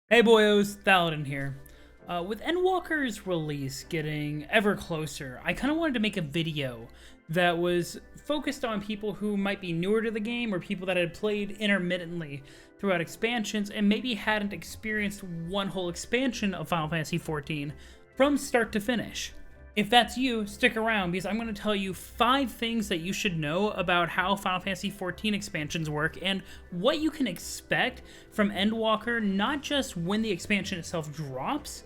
Hey boyos, Thaladin here. With Endwalker's release getting ever closer, I kind of wanted to make a video that was focused on people who might be newer to the game or people that had played intermittently throughout expansions and maybe hadn't experienced one whole expansion of Final Fantasy XIV from start to finish. If that's you, stick around because I'm going to tell you 5 things that you should know about how Final Fantasy XIV expansions work and what you can expect from Endwalker, not just when the expansion itself drops,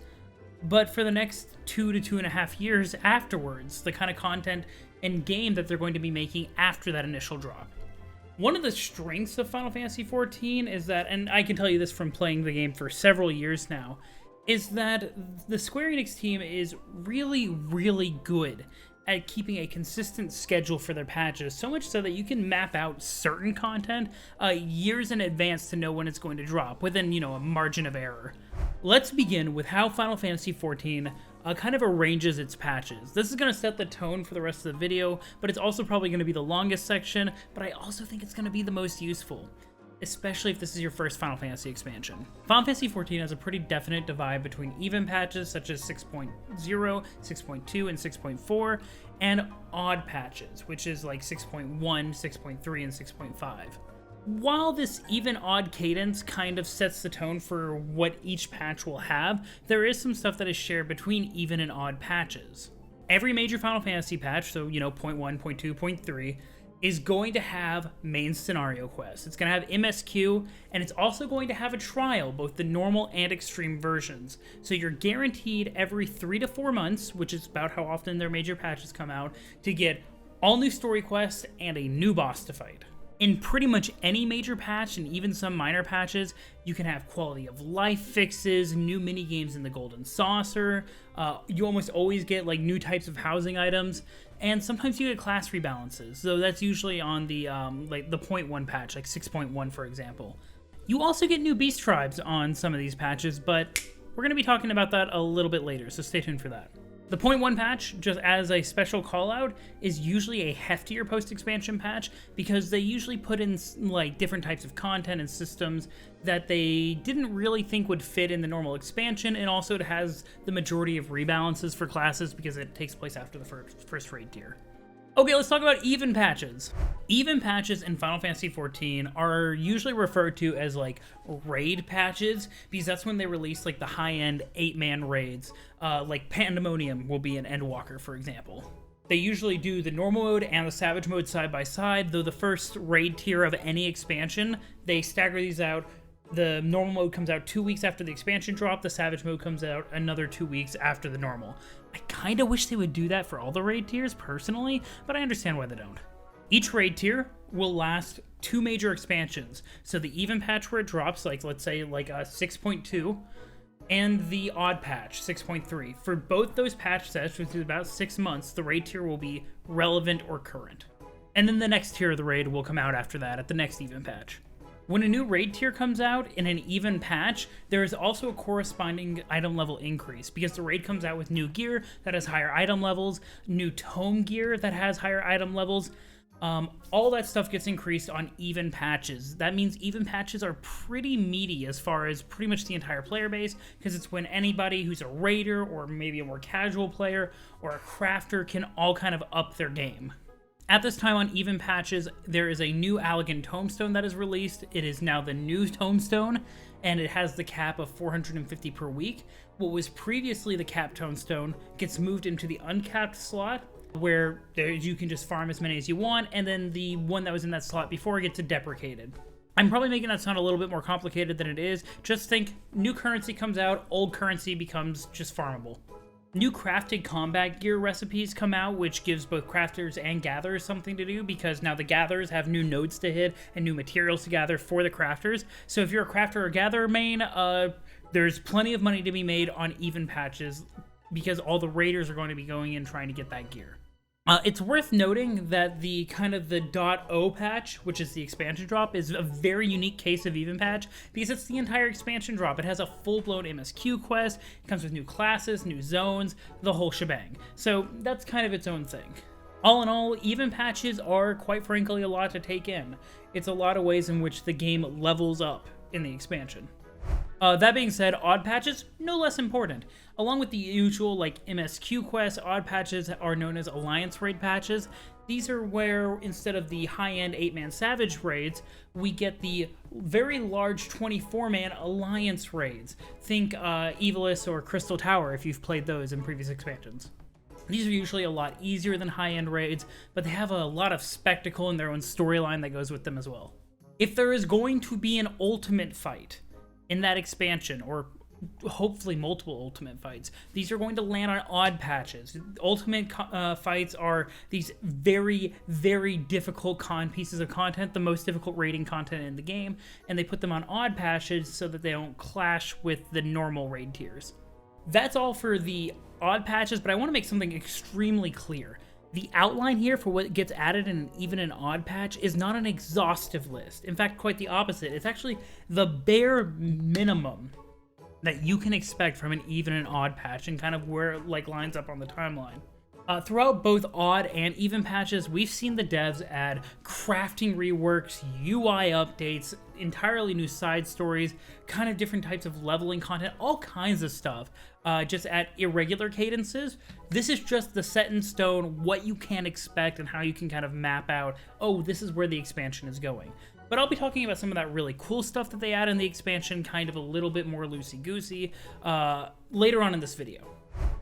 but for the next 2 to 2.5 years afterwards, the kind of content and game that they're going to be making after that initial drop. One of the strengths of Final Fantasy XIV is that, and I can tell you this from playing the game for several years now, is that the Square Enix team is really good at keeping a consistent schedule for their patches, so much so that you can map out certain content years in advance to know when it's going to drop, within, a margin of error. Let's begin with how Final Fantasy XIV kind of arranges its patches. This is going to set the tone for the rest of the video, but it's also probably going to be the longest section, but I also think it's going to be the most useful, especially if this is your first Final Fantasy expansion. Final Fantasy XIV has a pretty definite divide between even patches such as 6.0, 6.2, and 6.4, and odd patches, which is like 6.1, 6.3, and 6.5. While this even-odd cadence kind of sets the tone for what each patch will have, there is some stuff that is shared between even and odd patches. Every major Final Fantasy patch, so, 0.1, 0.2, 0.3, is going to have main scenario quests. It's going to have MSQ, and it's also going to have a trial, both the normal and extreme versions. So you're guaranteed every 3 to 4 months, which is about how often their major patches come out, to get all new story quests and a new boss to fight. In pretty much any major patch, and even some minor patches, you can have quality of life fixes, new mini-games in the Golden Saucer, you almost always get new types of housing items, and sometimes you get class rebalances, so that's usually on the the 0.1 patch, like 6.1 for example. You also get new beast tribes on some of these patches, but we're going to be talking about that a little bit later, so stay tuned for that. The 0.1 patch, just as a special call-out, is usually a heftier post-expansion patch because they usually put in different types of content and systems that they didn't really think would fit in the normal expansion, and also it has the majority of rebalances for classes because it takes place after the first raid tier. Okay, let's talk about even patches. Even patches in Final Fantasy XIV are usually referred to as raid patches because that's when they release the high-end 8-man raids. Like Pandemonium will be an Endwalker, for example. They usually do the normal mode and the savage mode side by side, though the first raid tier of any expansion, they stagger these out. The normal mode comes out 2 weeks after the expansion drop, the savage mode comes out another 2 weeks after the normal. I kinda wish they would do that for all the raid tiers, personally, but I understand why they don't. Each raid tier will last 2 major expansions. So the even patch where it drops, let's say 6.2, and the odd patch, 6.3. For both those patch sets, which is about 6 months, the raid tier will be relevant or current. And then the next tier of the raid will come out after that at the next even patch. When a new raid tier comes out in an even patch, there is also a corresponding item level increase because the raid comes out with new gear that has higher item levels, new tome gear that has higher item levels. All that stuff gets increased on even patches. That means even patches are pretty meaty as far as pretty much the entire player base, because it's when anybody who's a raider or maybe a more casual player or a crafter can all kind of up their game. At this time on even patches, there is a new Allegan Tombstone that is released. It is now the new Tombstone, and it has the cap of 450 per week. What was previously the capped Tombstone gets moved into the uncapped slot, where you can just farm as many as you want, and then the one that was in that slot before gets deprecated. I'm probably making that sound a little bit more complicated than it is. Just think, new currency comes out, old currency becomes just farmable. New crafted combat gear recipes come out, which gives both crafters and gatherers something to do, because now the gatherers have new nodes to hit and new materials to gather for the crafters. So if you're a crafter or gatherer main, there's plenty of money to be made on even patches because all the raiders are going to be going in trying to get that gear. It's worth noting that the .0 patch, which is the expansion drop, is a very unique case of even patch because it's the entire expansion drop. It has a full-blown MSQ quest, it comes with new classes, new zones, the whole shebang. So that's kind of its own thing. All in all, even patches are, quite frankly, a lot to take in. It's a lot of ways in which the game levels up in the expansion. That being said, odd patches, no less important. Along with the usual like MSQ quests, odd patches are known as Alliance raid patches. These are where, instead of the high-end 8-man Savage raids, we get the very large 24-man Alliance raids. Think Evilus or Crystal Tower if you've played those in previous expansions. These are usually a lot easier than high-end raids, but they have a lot of spectacle and their own storyline that goes with them as well. If there is going to be an ultimate fight in that expansion, or hopefully multiple ultimate fights, these are going to land on odd patches. Ultimate fights are these very, very difficult pieces of content, the most difficult raiding content in the game, and they put them on odd patches so that they don't clash with the normal raid tiers. That's all for the odd patches, but I want to make something extremely clear. The outline here for what gets added in even an odd patch is not an exhaustive list. In fact, quite the opposite. It's actually the bare minimum that you can expect from an even and odd patch, and kind of where it like lines up on the timeline. Throughout both odd and even patches, we've seen the devs add crafting reworks, UI updates, entirely new side stories, kind of different types of leveling content, all kinds of stuff, just at irregular cadences. This is just the set in stone, what you can expect and how you can kind of map out, oh, this is where the expansion is going. But I'll be talking about some of that really cool stuff that they add in the expansion, kind of a little bit more loosey-goosey, later on in this video.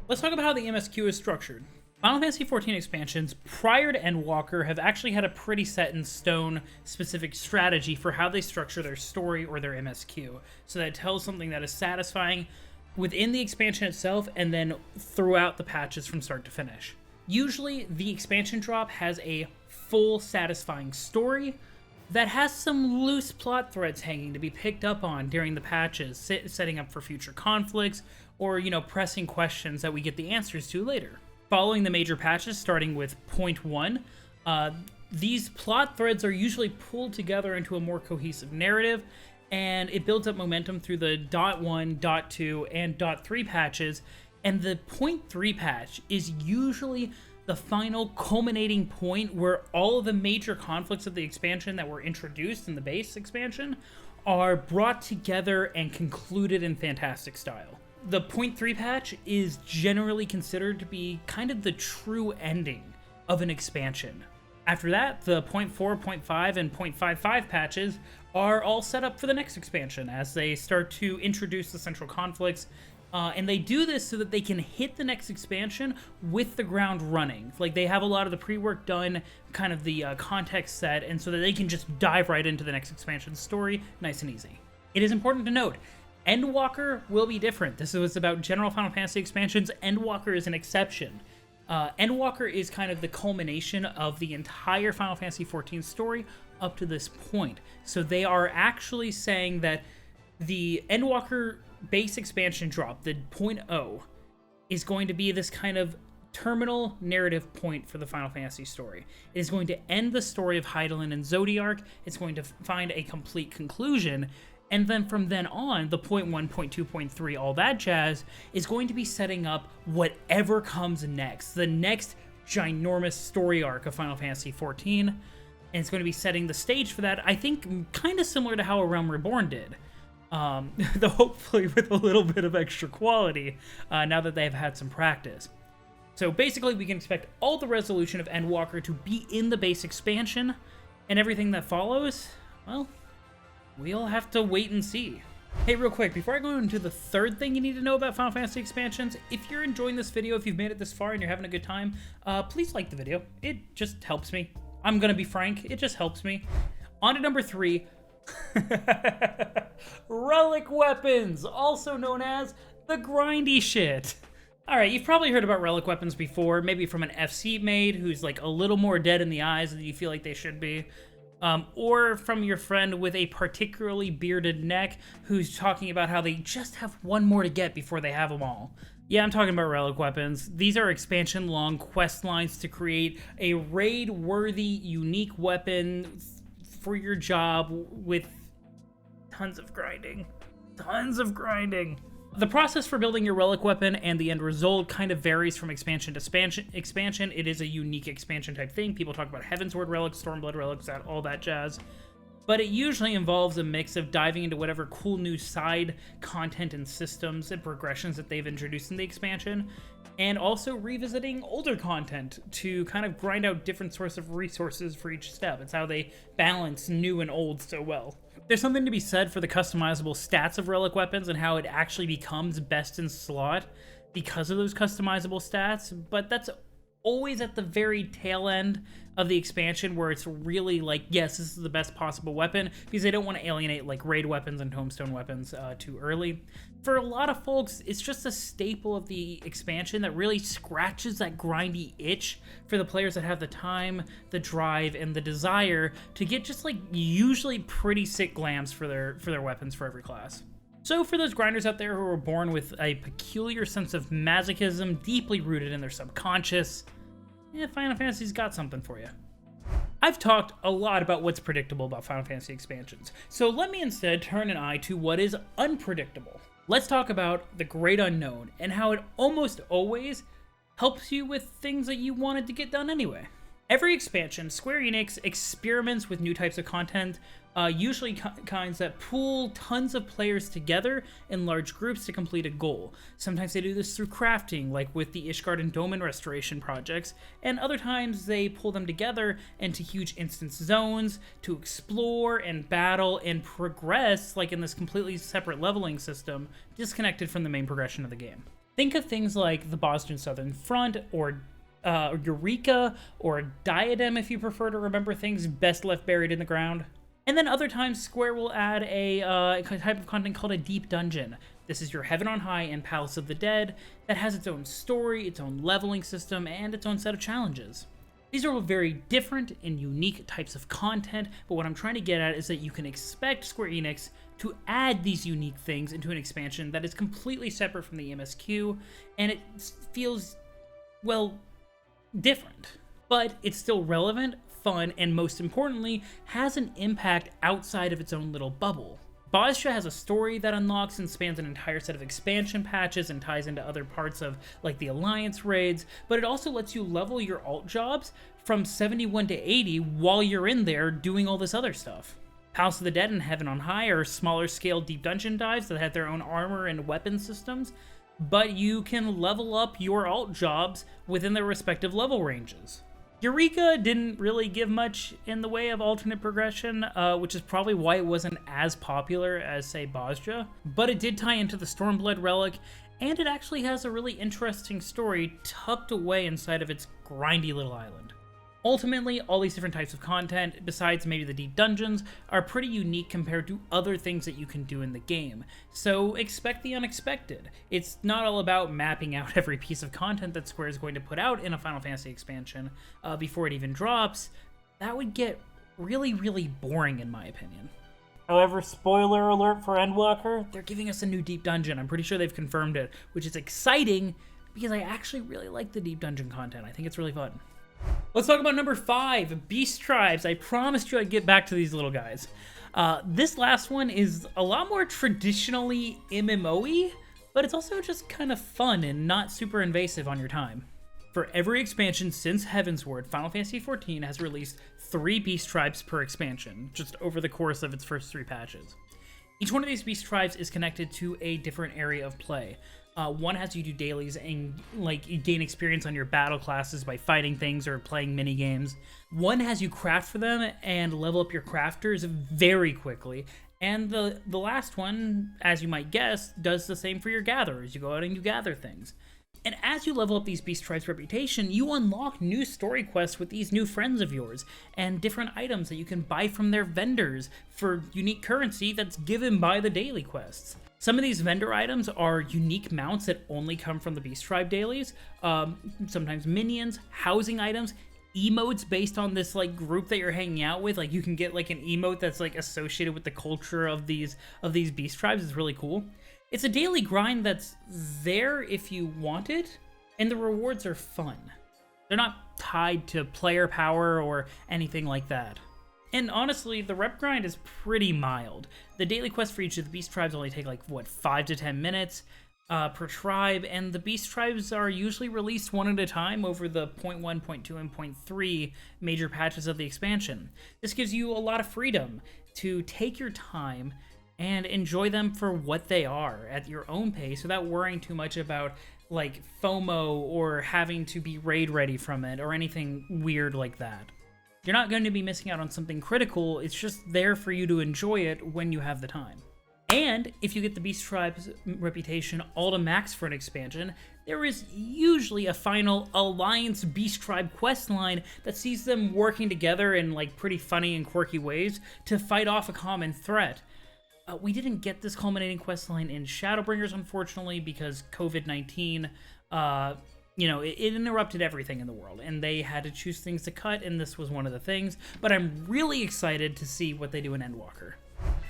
Let's talk about how the MSQ is structured. Final Fantasy XIV expansions prior to Endwalker have actually had a pretty set-in-stone specific strategy for how they structure their story or their MSQ, so that it tells something that is satisfying within the expansion itself and then throughout the patches from start to finish. Usually, the expansion drop has a full, satisfying story that has some loose plot threads hanging to be picked up on during the patches, setting up for future conflicts, or, you know, pressing questions that we get the answers to later. Following the major patches, starting with Point 1, these plot threads are usually pulled together into a more cohesive narrative, and it builds up momentum through the .1, .2, and .3 patches, and the Point 3 patch is usually the final culminating point where all of the major conflicts of the expansion that were introduced in the base expansion are brought together and concluded in fantastic style. The Point 3 patch is generally considered to be kind of the true ending of an expansion. After that, the Point 4, Point 5, and Point 55 patches are all set up for the next expansion as they start to introduce the central conflicts, and they do this so that they can hit the next expansion with the ground running. Like, they have a lot of the pre-work done, kind of the context set, and so that they can just dive right into the next expansion story nice and easy. It is important to note, Endwalker will be different. This was about general Final Fantasy expansions. Endwalker is an exception. Endwalker is kind of the culmination of the entire Final Fantasy XIV story up to this point. So they are actually saying that the Endwalker base expansion drop, the .0, is going to be this kind of terminal narrative point for the Final Fantasy story. It is going to end the story of Hydaelyn and Zodiark. It's going to find a complete conclusion. And then from then on, the Point 1, Point 2, Point 3, all that jazz is going to be setting up whatever comes next. The next ginormous story arc of Final Fantasy XIV. And it's going to be setting the stage for that, I think, kind of similar to how A Realm Reborn did. Though hopefully with a little bit of extra quality, now that they've had some practice. So basically, we can expect all the resolution of Endwalker to be in the base expansion, and everything that follows, well, we'll have to wait and see. Hey, real quick, before I go into the third thing you need to know about Final Fantasy expansions, if you're enjoying this video, if you've made it this far and you're having a good time, please like the video. It just helps me. I'm gonna be frank, it just helps me. On to number 3. Relic Weapons, also known as the grindy shit. Alright, you've probably heard about Relic Weapons before, maybe from an FC mate who's like a little more dead in the eyes than you feel like they should be. Or from your friend with a particularly bearded neck who's talking about how they just have one more to get before they have them all. Yeah, I'm talking about Relic Weapons. These are expansion-long quest lines to create a raid-worthy, unique weapon for your job with tons of grinding. Tons of grinding. The process for building your relic weapon and the end result kind of varies from expansion to expansion. It is a unique expansion type thing. People talk about Heavensward relics, Stormblood relics, all that jazz. but it usually involves a mix of diving into whatever cool new side content and systems and progressions that they've introduced in the expansion, and also revisiting older content to kind of grind out different sorts of resources for each step. It's how they balance new and old so well. There's something to be said for the customizable stats of Relic Weapons and how it actually becomes best in slot because of those customizable stats, but that's always at the very tail end of the expansion where it's really like, yes, this is the best possible weapon, because they don't want to alienate like raid weapons and tombstone weapons too early. For a lot of folks, it's just a staple of the expansion that really scratches that grindy itch for the players that have the time, the drive, and the desire to get just like usually pretty sick glams for their weapons for every class. So for those grinders out there who are born with a peculiar sense of masochism deeply rooted in their subconscious, Final Fantasy's got something for you. I've talked a lot about what's predictable about Final Fantasy expansions, so let me instead turn an eye to what is unpredictable. Let's talk about the Great Unknown and how it almost always helps you with things that you wanted to get done anyway. Every expansion, Square Enix experiments with new types of content, usually kinds that pool tons of players together in large groups to complete a goal. Sometimes they do this through crafting, like with the Ishgard and Doman restoration projects, and other times they pull them together into huge instance zones to explore and battle and progress, like in this completely separate leveling system, disconnected from the main progression of the game. Think of things like the Bosnian Southern Front, or Eureka, or Diadem if you prefer to remember things best left buried in the ground. And then other times, Square will add a type of content called a Deep Dungeon. This is your Heaven on High and Palace of the Dead that has its own story, its own leveling system, and its own set of challenges. These are all very different and unique types of content, but what I'm trying to get at is that you can expect Square Enix to add these unique things into an expansion that is completely separate from the MSQ, and it feels, well, different. But it's still relevant, fun, and most importantly, has an impact outside of its own little bubble. Bosja has a story that unlocks and spans an entire set of expansion patches and ties into other parts of like the Alliance raids, but it also lets you level your alt jobs from 71 to 80 while you're in there doing all this other stuff. Palace of the Dead and Heaven on High are smaller scale deep dungeon dives that have their own armor and weapon systems, but you can level up your alt jobs within their respective level ranges. Eureka didn't really give much in the way of alternate progression, which is probably why it wasn't as popular as, say, Bosja, but it did tie into the Stormblood relic, and it actually has a really interesting story tucked away inside of its grindy little island. Ultimately, all these different types of content, besides maybe the deep dungeons, are pretty unique compared to other things that you can do in the game. So expect the unexpected. It's not all about mapping out every piece of content that Square is going to put out in a Final Fantasy expansion before it even drops. That would get really, really boring in my opinion. However, spoiler alert for Endwalker, they're giving us a new deep dungeon. I'm pretty sure they've confirmed it, which is exciting because I actually really like the deep dungeon content. I think it's really fun. Let's talk about number 5, Beast Tribes. I promised you I'd get back to these little guys. This last one is a lot more traditionally MMO-y, but it's also just kind of fun and not super invasive on your time. For every expansion since Heavensward, Final Fantasy XIV has released 3 Beast Tribes per expansion, just over the course of its first 3 patches. Each one of these Beast Tribes is connected to a different area of play. One has you do dailies and you gain experience on your battle classes by fighting things or playing mini games. One has you craft for them and level up your crafters very quickly. And the last one, as you might guess, does the same for your gatherers. You go out and you gather things. And as you level up these Beast Tribes' reputation, you unlock new story quests with these new friends of yours, and different items that you can buy from their vendors for unique currency that's given by the daily quests. Some of these vendor items are unique mounts that only come from the Beast Tribe dailies, sometimes minions, housing items, emotes based on this like group that you're hanging out with. Like you can get like an emote that's like associated with the culture of these Beast Tribes. It's really cool. It's a daily grind that's there if you want it, and the rewards are fun. They're not tied to player power or anything like that. And honestly, the rep grind is pretty mild. The daily quests for each of the Beast Tribes only take like, 5 to 10 minutes. per tribe, and the beast tribes are usually released one at a time over the 0.1, 0.2, and 0.3 major patches of the expansion. This gives you a lot of freedom to take your time and enjoy them for what they are at your own pace without worrying too much about like FOMO or having to be raid ready from it or anything weird like that. You're not going to be missing out on something critical, it's just there for you to enjoy it when you have the time. And if you get the Beast Tribe's reputation all to max for an expansion, there is usually a final Alliance Beast Tribe questline that sees them working together in like pretty funny and quirky ways to fight off a common threat. We didn't get this culminating questline in Shadowbringers, unfortunately, because COVID-19, it interrupted everything in the world, and they had to choose things to cut, and this was one of the things. But I'm really excited to see what they do in Endwalker.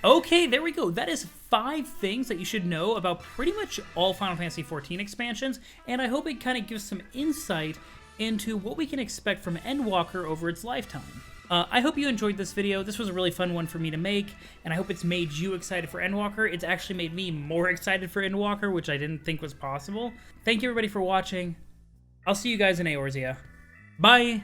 Okay, there we go. That is 5 things that you should know about pretty much all Final Fantasy XIV expansions, and I hope it kind of gives some insight into what we can expect from Endwalker over its lifetime. I hope you enjoyed this video. This was a really fun one for me to make, and I hope it's made you excited for Endwalker. It's actually made me more excited for Endwalker, which I didn't think was possible. Thank you everybody for watching. I'll see you guys in Eorzea. Bye!